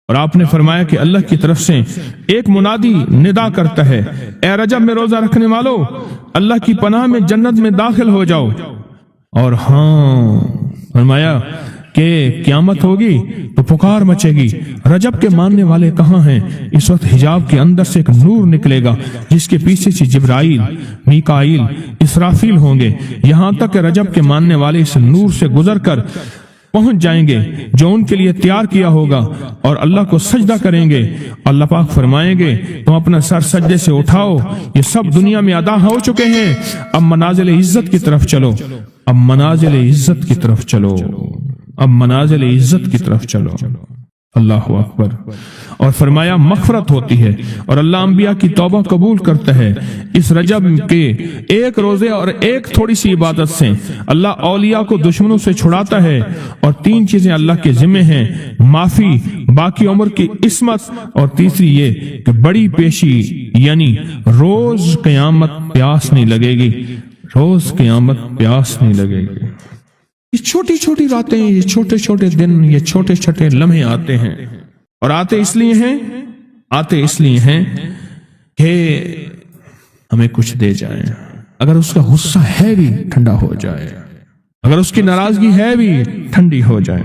اور آپ نے فرمایا کہ اللہ کی طرف سے ایک منادی ندا کرتا ہے، اے رجب میں روزہ رکھنے والو، اللہ کی پناہ میں جنت میں داخل ہو جاؤ۔ اور ہاں فرمایا کہ قیامت ہوگی تو پکار مچے گی، رجب کے ماننے والے کہاں ہیں؟ اس وقت حجاب کے اندر سے ایک نور نکلے گا جس کے پیچھے سے جبرائیل، میکائیل، اسرافیل ہوں گے، یہاں تک کہ رجب کے ماننے والے اس نور سے گزر کر پہنچ جائیں گے جو ان کے لیے تیار کیا ہوگا، اور اللہ کو سجدہ کریں گے۔ اللہ پاک فرمائیں گے تم اپنا سر سجدے سے اٹھاؤ، یہ سب دنیا میں ادا ہو چکے ہیں، اب منازل عزت کی طرف چلو، اب منازل عزت کی طرف چلو، اب منازل عزت کی طرف چلو۔ اللہ اکبر۔ اور فرمایا مغفرت ہوتی ہے اور اللہ انبیاء کی توبہ قبول کرتا ہے۔ اس رجب کے ایک روزے اور ایک تھوڑی سی عبادت سے اللہ اولیاء کو دشمنوں سے چھڑاتا ہے، اور تین چیزیں اللہ کے ذمہ ہیں: معافی، باقی عمر کی عصمت، اور تیسری یہ کہ بڑی پیشی، یعنی روز قیامت پیاس نہیں لگے گی، روز قیامت پیاس نہیں لگے گی۔ یہ چھوٹی چھوٹی راتیں، یہ چھوٹے چھوٹے دن، یہ چھوٹے چھوٹے لمحے آتے ہیں، اور آتے اس لیے ہیں کہ ہمیں کچھ دے جائیں۔ اگر اس کا غصہ ہے بھی ٹھنڈا ہو جائے، اگر اس کی ناراضگی ہے بھی ٹھنڈی ہو جائے۔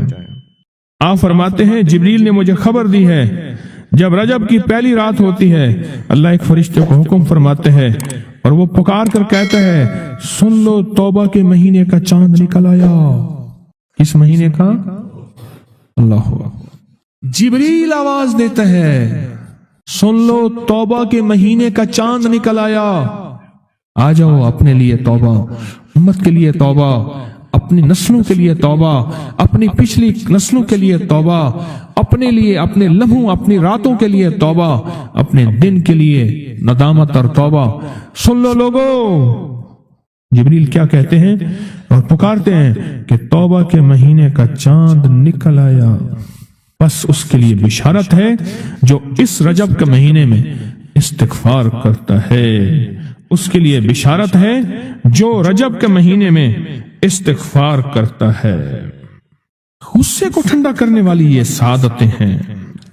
آپ فرماتے ہیں جبریل نے مجھے خبر دی ہے جب رجب کی پہلی رات ہوتی ہے، اللہ ایک فرشتے کو حکم فرماتے ہیں اور وہ پکار کر کہتا ہے سن لو توبہ کے مہینے کا چاند نکل آیا۔ اس مہینے کا اللہ جبریل آواز دیتا ہے سن لو توبہ کے مہینے کا چاند نکل آیا، آ جاؤ اپنے لیے توبہ، امت کے لیے توبہ، اپنی نسلوں کے لیے توبہ، اپنی پچھلی نسلوں کے لیے توبہ، اپنے لیے، اپنے لمحوں، اپنی راتوں کے لیے توبہ، اپنے دن کے لیے ندامت اور توبہ۔ سن لو لوگو، جبریل کیا کہتے ہیں اور پکارتے ہیں کہ توبہ کے مہینے کا چاند نکل آیا۔ بس اس کے لیے بشارت ہے جو اس رجب کے مہینے میں استغفار کرتا ہے، اس کے لیے بشارت ہے جو رجب کے مہینے میں استغفار کرتا ہے۔ غصے کو ٹھنڈا کرنے والی یہ سعادتیں ہیں،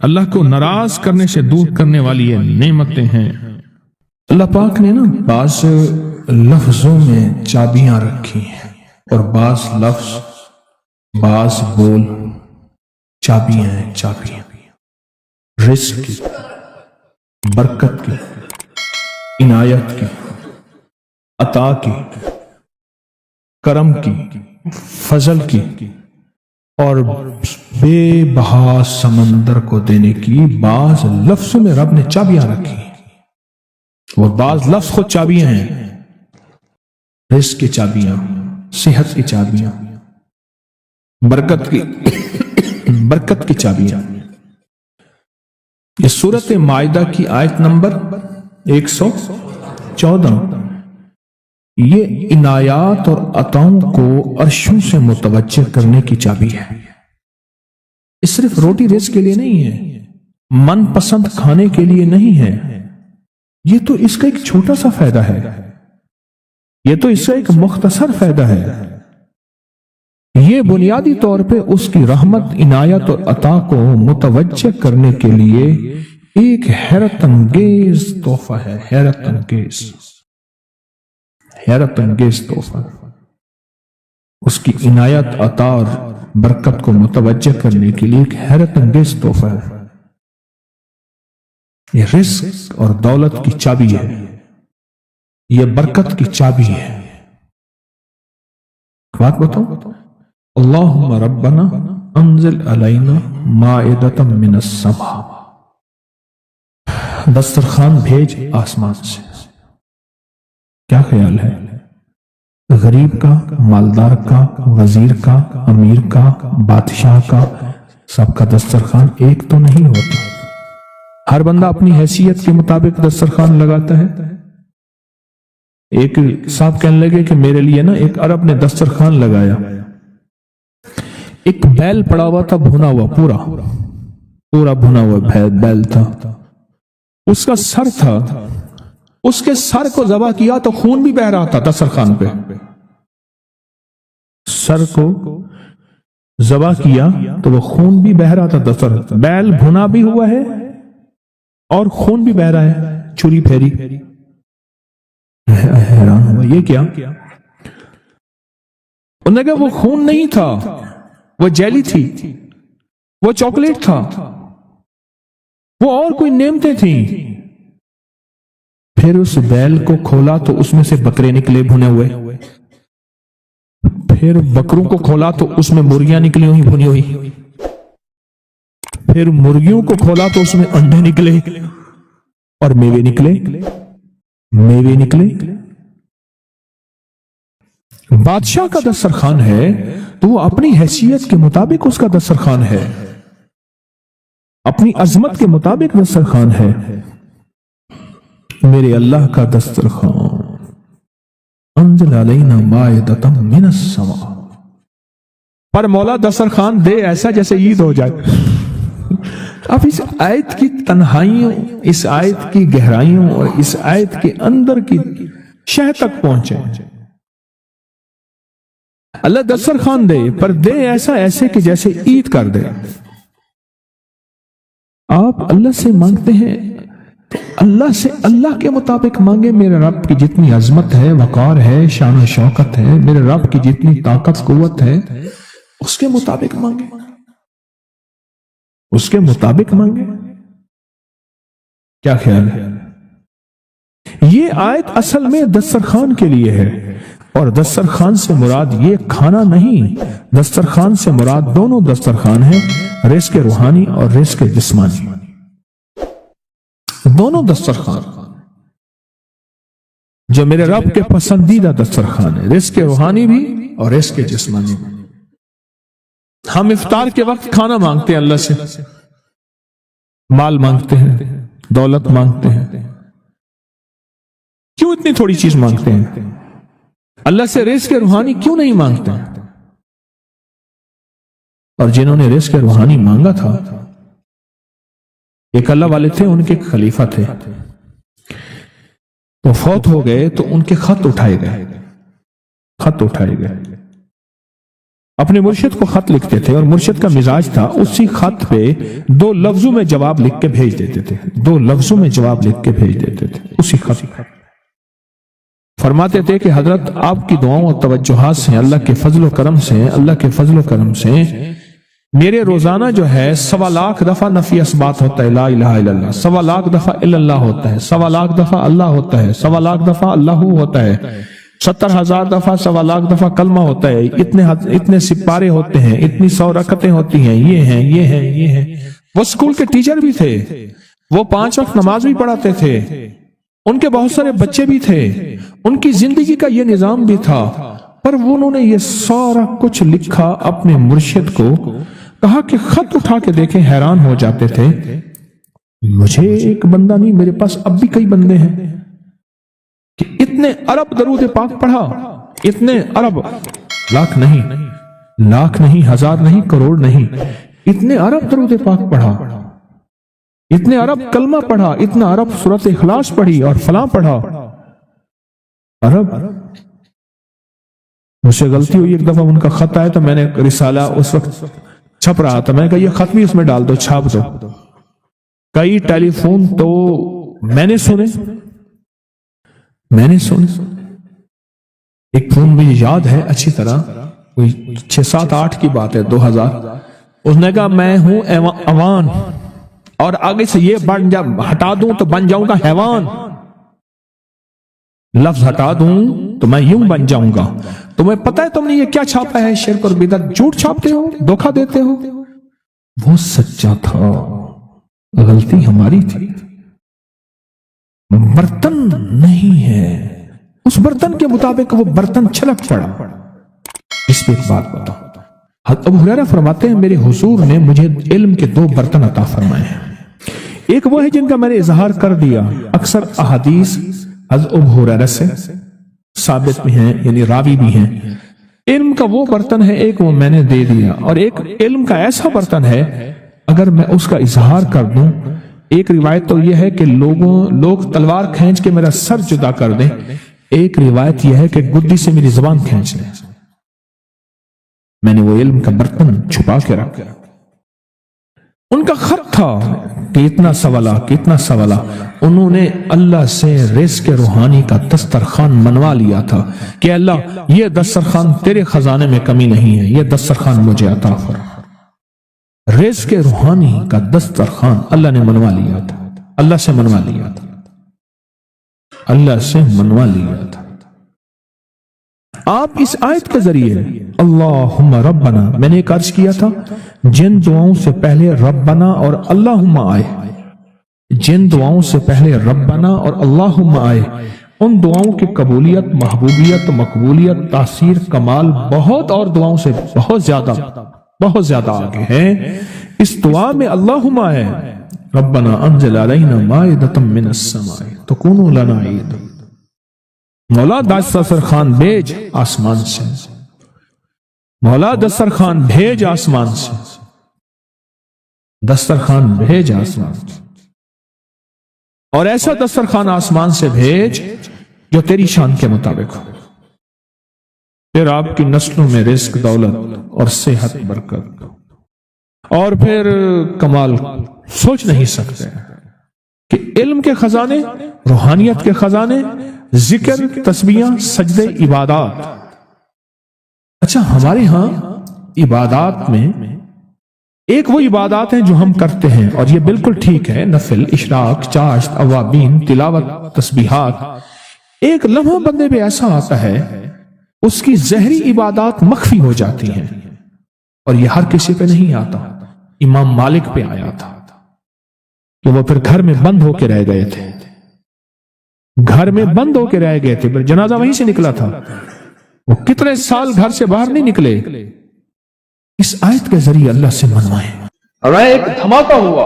اللہ کو ناراض کرنے سے دور کرنے والی یہ نعمتیں ہیں۔ اللہ پاک نے بعض لفظوں میں چابیاں رکھی ہیں، اور بعض لفظ، بعض بول چابیاں ہیں، چابیاں رزق کی، برکت کی، عنایت کی، عطا کی، کرم کی، فضل کی، اور بے بہا سمندر کو دینے کی۔ بعض لفظوں میں رب نے چابیاں رکھی ہیں، اور بعض لفظ خود چابیاں ہیں، رزق کی چابیاں، صحت کی چابیاں، برکت کی چابیاں۔ یہ سورۃ مائدہ کی آیت نمبر 114، یہ عنایات اور عطاؤں کو عرشوں سے متوجہ کرنے کی چابی ہے۔ یہ صرف روٹی رزق کے لیے نہیں ہے، من پسند کھانے کے لیے نہیں ہے، یہ تو اس کا ایک چھوٹا سا فائدہ ہے، یہ تو اس کا ایک مختصر فائدہ ہے۔ یہ بنیادی طور پہ اس کی رحمت، عنایت اور عطا کو متوجہ کرنے کے لیے ایک حیرت انگیز تحفہ ہے، حیرت انگیز تحفہ۔ اس کی عنایت، عطا اور برکت کو متوجہ کرنے کے لیے ایک حیرت انگیز تحفہ ہے۔ یہ رزق اور دولت کی چابی ہے، یہ برکت کی چابی ہے۔ بات بتاؤ، اللہم ربنا انزل علینا مائدۃ من السماء، دسترخوان بھیج آسمان سے۔ کیا خیال ہے؟ غریب کا، مالدار کا، وزیر کا، امیر کا، بادشاہ کا، سب کا دسترخوان ایک تو نہیں ہوتا، ہر بندہ اپنی حیثیت کے مطابق دسترخوان لگاتا ہے۔ ایک صاحب کہنے لگے کہ میرے لیے ایک عرب نے دسترخوان لگایا، ایک بیل پڑا ہوا تھا، بھنا ہوا، پورا بھنا ہوا بیل تھا، اس کا سر تھا، اس کے سر کو ذبح کیا تو خون بھی بہ رہا تھا دسترخوان پہ، سر کو ذبح کیا تو وہ خون بھی بہ رہا تھا دسترخوان، بیل بھنا بھی ہوا ہے اور خون بھی بہ رہا ہے، چھری پھیری۔ حیران ہوا یہ کیا؟ انہوں نے کہا وہ خون نہیں تھا، وہ جیلی تھی، وہ چاکلیٹ تھا، وہ اور کوئی نعمتیں تھیں۔ پھر اس بیل کو کھولا تو اس میں سے بکرے نکلے بھنے ہوئے، پھر بکروں کو کھولا تو اس میں مرغیاں نکلی ہوئی بھنی ہوئی، پھر مرغیوں کو کھولا تو اس میں انڈے نکلے اور میوے نکلے۔ بادشاہ کا دسترخوان ہے تو وہ اپنی حیثیت کے مطابق اس کا دسترخوان ہے، اپنی عظمت کے مطابق دسترخوان ہے۔ میرے اللہ کا دسترخوان انزل علینا مائدۃ من السماء، پر مولا دسترخوان دے ایسا جیسے عید ہو جائے۔ اب اس آیت کی تنہائیوں، اس آیت کی گہرائیوں اور اس آیت کے اندر کی شہ تک پہنچے۔ اللہ دسترخوان دے پر دے ایسا ایسے کہ جیسے عید کر دے۔ آپ اللہ سے مانگتے ہیں تو اللہ سے اللہ کے مطابق مانگے۔ میرے رب کی جتنی عظمت ہے، وقار ہے، شان و شوکت ہے، میرے رب کی جتنی طاقت قوت ہے، اس کے مطابق مانگے، اس کے مطابق مانگے۔ کیا خیال ہے؟ یہ آیت اصل میں دسترخوان کے لیے ہے، اور دسترخوان سے مراد یہ کھانا نہیں، دسترخوان سے مراد دونوں دسترخوان ہیں، رزق روحانی اور رزق جسمانی، دونوں دسترخوان جو میرے رب کے پسندیدہ دسترخوان ہے، رزق روحانی بھی اور رزق جسمانی بھی۔ ہم افطار کے وقت کھانا مانگتے ہیں اللہ سے، مال مانگتے ہیں، دولت مانگتے ہیں، کیوں اتنی تھوڑی چیز مانگتے ہیں؟ اللہ سے رزق روحانی کیوں نہیں مانگتے؟ اور جنہوں نے رزق روحانی مانگا تھا، ایک اللہ والے تھے، ان کے خلیفہ تھے، وہ فوت ہو گئے تو ان کے خط اٹھائے گئے، اپنے مرشد کو خط لکھتے تھے، اور مرشد کا مزاج تھا اسی خط پہ 2 لفظوں میں جواب لکھ کے بھیج دیتے تھے، 2 لفظوں میں جواب لکھ کے بھیج دیتے تھے اسی خط۔ فرماتے تھے کہ حضرت آپ کی دعاؤں اور توجہات سے، اللہ کے فضل و کرم سے میرے روزانہ جو ہے 1.25 لاکھ دفعہ نفی اثبات ہوتا ہے، لا الہ الا اللہ، 1.25 لاکھ دفعہ الا اللہ ہوتا ہے، 1.25 لاکھ دفعہ اللہ ہوتا ہے، 1.25 لاکھ دفعہ اللہ ہوتا ہے، 70,000 دفعہ 1.25 لاکھ دفعہ کلمہ ہوتا ہے، اتنے سپارے ہوتے ہیں، اتنی 100 رکعتیں ہوتی ہیں، یہ ہیں۔ وہ اسکول کے ٹیچر بھی تھے، وہ 5 وقت نماز بھی پڑھاتے تھے، ان کے بہت سارے بچے بھی تھے، ان کی زندگی کا یہ نظام بھی تھا، پر انہوں نے یہ سارا کچھ لکھا اپنے مرشد کو، کہا کہ خط اٹھا کے دیکھیں، حیران ہو جاتے تھے، مجھے ایک بندہ نہیں، میرے پاس اب بھی کئی بندے ہیں کہ اتنے ارب درود پاک پڑھا، اتنے ارب، لاکھ نہیں، ہزار نہیں، کروڑ نہیں، اتنے ارب درود پاک پڑھا، اتنے ارب کلمہ پڑھا، اتنا ارب سورۃ اخلاص پڑھی اور فلاں پڑھا، ارب۔ مجھ سے غلطی ہوئی، ایک دفعہ ان کا خط آیا تو میں نے رسالہ اس وقت چھپ رہا تھا، میں نے کہا یہ خط بھی اس میں ڈال دو، چھاپ دو۔ کئی ٹیلی فون تو میں نے سنے، ایک فون مجھے یاد ہے اچھی طرح، کوئی 6-7-8 کی بات ہے، 2000، اس نے کہا میں ہوں اوان، اور آگے سے یہ ہٹا دوں تو بن جاؤں گا حیوان، لفظ ہٹا دوں تو میں یوں بن جاؤں گا۔ تمہیں پتہ ہے تم نے یہ کیا چھاپا ہے؟ شرک اور بدعت، جھوٹ چھاپتے ہو، دھوکہ دیتے ہو۔ وہ سچا تھا، غلطی ہماری تھی، برتن نہیں ہے، اس برتن کے مطابق وہ برتن چھلک پڑا۔ اس پہ ایک بات بتاؤ، حضرت ابو ہریرہ فرماتے ہیں میرے حضور نے مجھے علم کے 2 برتن عطا فرمائے ہیں، ایک وہ ہے جن کا میں نے اظہار کر دیا، اکثر احادیث حضرت ابو ہریرہ سے ثابت بھی ہیں، یعنی راوی بھی ہیں، علم کا وہ برتن ہے، ایک وہ میں نے دے دیا، اور ایک علم کا ایسا برتن ہے اگر میں اس کا اظہار کر دوں، ایک روایت تو یہ ہے کہ لوگ تلوار کھینچ کے میرا سر جدا کر دیں، ایک روایت یہ ہے کہ گدی سے میری زبان کھینچ لیں، میں نے وہ علم کا برتن چھپا کے رکھا. ان کا خط تھا کہ اتنا سوالا انہوں نے اللہ سے رزق روحانی کا دسترخوان منوا لیا تھا کہ اللہ یہ دسترخوان تیرے خزانے میں کمی نہیں ہے، یہ دسترخوان مجھے عطا فرما. رزق روحانی کا دسترخوان اللہ نے منوا لیا تھا، اللہ سے منوا لیا تھا، اللہ سے منوا لیا تھا. آپ اس آیت کے ذریعے اللہم ربنا، میں نے ایک عرض کیا تھا جن دعاؤں سے پہلے ربنا اور اللہم آئے، جن دعاؤں سے پہلے ربنا اور اللہم آئے، ان دعاؤں کی قبولیت، محبوبیت، مقبولیت، تاثیر، کمال بہت اور دعاؤں سے بہت زیادہ آگے ہیں. اس دعا میں اللہم آئے ربنا انزل علینا مائدۃ من السماء تکون لنا عید، مولا دسترخوان بھیج آسمان سے، مولا دسترخوان بھیج آسمان سے، دسترخوان بھیج آسمان سے، اور ایسا دسترخوان آسمان سے بھیج جو تیری شان کے مطابق ہو. پھر آپ کی نسلوں میں رزق، دولت اور صحت، برکت، اور پھر کمال سوچ نہیں سکتے کہ علم کے خزانے، روحانیت کے خزانے، ذکر، تسبیح، سجدے، عبادات. اچھا، ہمارے ہاں عبادات میں ایک وہ عبادات ہیں جو ہم کرتے ہیں اور یہ بالکل ٹھیک ہے، نفل، اشراق، چاشت، اوابین، تلاوت، تسبیحات. ایک لمحہ بندے پہ ایسا آتا ہے اس کی ظاہری عبادات مخفی ہو جاتی ہیں، اور یہ ہر کسی پہ نہیں آتا. امام مالک پہ آیا تھا کہ وہ پھر گھر میں بند ہو کے رہ گئے تھے، گھر میں بند ہو کے رہ گئے تھے، پھر جنازہ وہیں سے نکلا تھا، وہ کتنے سال گھر سے باہر نہیں نکلے. اس آیت کے ذریعے اللہ سے منوائے. اور ایک دھماکہ ہوا،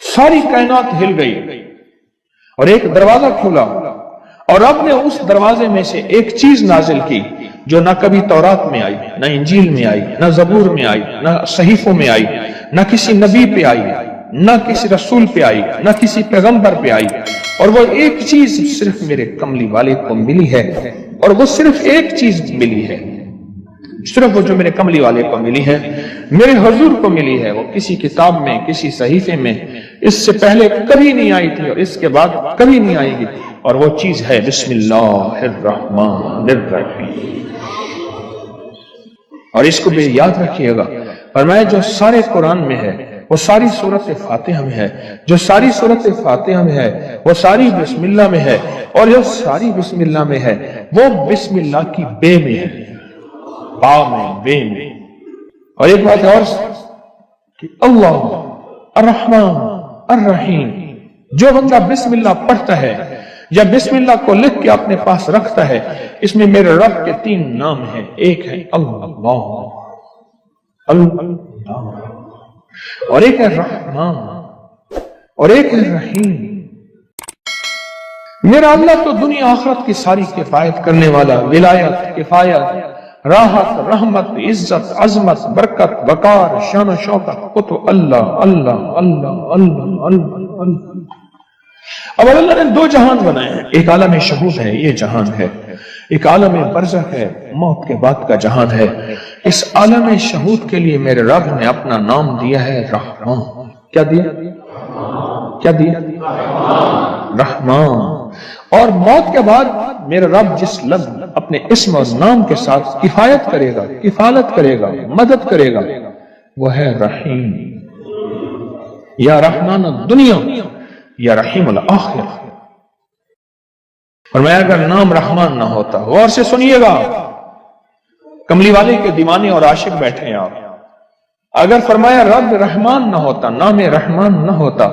ساری کائنات ہل گئی اور ایک دروازہ کھولا، اور رب نے اس دروازے میں سے ایک چیز نازل کی جو نہ کبھی تورات میں آئی، نہ انجیل میں آئی، نہ زبور میں آئی، نہ صحیفوں میں آئی، نہ کسی نبی پہ آئی، نہ کسی رسول پہ آئی، نہ کسی پیغمبر پہ آئی. اور وہ ایک چیز صرف میرے کملی والے کو ملی ہے، اور وہ صرف ایک چیز ملی ہے، صرف وہ جو میرے کملی والے کو ملی ہے، میرے حضور کو ملی ہے. وہ کسی کتاب میں، کسی صحیفے میں اس سے پہلے کبھی نہیں آئی تھی اور اس کے بعد کبھی نہیں آئے گی. اور وہ چیز ہے بسم اللہ الرحمن الرحیم. اور اس کو بھی یاد رکھیے گا، فرمایا جو سارے قرآن میں ہے وہ ساری سورت فاتحہ میں ہے، جو ساری سورت فاتحہ میں ہے وہ ساری بسم اللہ میں ہے، اور جو ساری بسم اللہ میں ہے وہ بسم اللہ کی بے میں ہے، با میں، بے میں. اور ایک بات اور کہ اللہ الرحمن الرحیم، جو بندہ بسم اللہ پڑھتا ہے یا بسم اللہ کو لکھ کے اپنے پاس رکھتا ہے، اس میں میرے رب کے 3 نام ہیں. ایک ہے اللہ، اور ایک ہے رحمان، اور ایک ہے رحیم. میرا اللہ تو دنیا آخرت کی ساری کفایت کرنے والا، ولایت، کفایت، راحت، رحمت، عزت، عظمت، برکت، وقار، شان و شوکت، وہ تو اللہ اللہ اللہ اللہ اللہ اللہ. اب اللہ نے 2 جہان بنائے ہیں، ایک عالم شہود ہے، یہ جہان ہے، ایک عالم برزخ ہے، موت کے بعد کا جہان ہے. اس عالم شہود کے لیے میرے رب نے اپنا نام دیا ہے رحمان. کیا دیا؟ کیا دیا؟ رحمان. اور موت کے بعد میرے رب جس لفظ اپنے اسم اور نام کے ساتھ کفایت کرے گا، کفالت کرے گا، مدد کرے گا، وہ ہے رحیم. یا رحمان الدنیا یا رحیم الآخرہ. اور میں اگر نام رحمان نہ ہوتا، غور سے سنیے گا، کملی والے کے دیوانے اور عاشق بیٹھے ہیں آپ، اگر فرمایا رب رحمان نہ ہوتا، نام رحمان نہ ہوتا،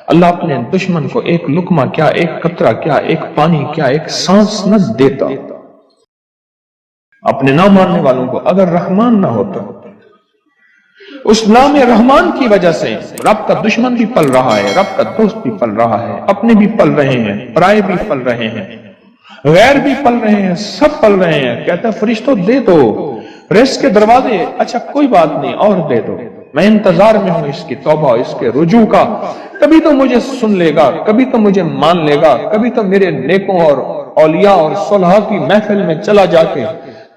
اللہ اپنے دشمن کو ایک لقمہ کیا، ایک قطرہ کیا، ایک پانی کیا، ایک سانس نہ دیتا. اپنے نہ ماننے والوں کو اگر رحمان نہ ہوتا، اس نام رحمان کی وجہ سے رب کا دشمن بھی پل رہا ہے، رب کا دوست بھی پل رہا ہے، اپنے بھی پل رہے ہیں، پرائے بھی پل رہے ہیں، غیر بھی پل رہے ہیں، سب پل رہے ہیں. کہتا ہے فرشتوں دے دو رزق کے دروازے. اچھا کوئی بات نہیں، اور دے دو، میں انتظار میں ہوں اس کی توبہ، اس کے رجوع کا. کبھی تو مجھے سن لے گا، کبھی تو مجھے مان لے گا، کبھی تو میرے نیکوں اور اولیاء اور صلحاء کی محفل میں چلا جا کے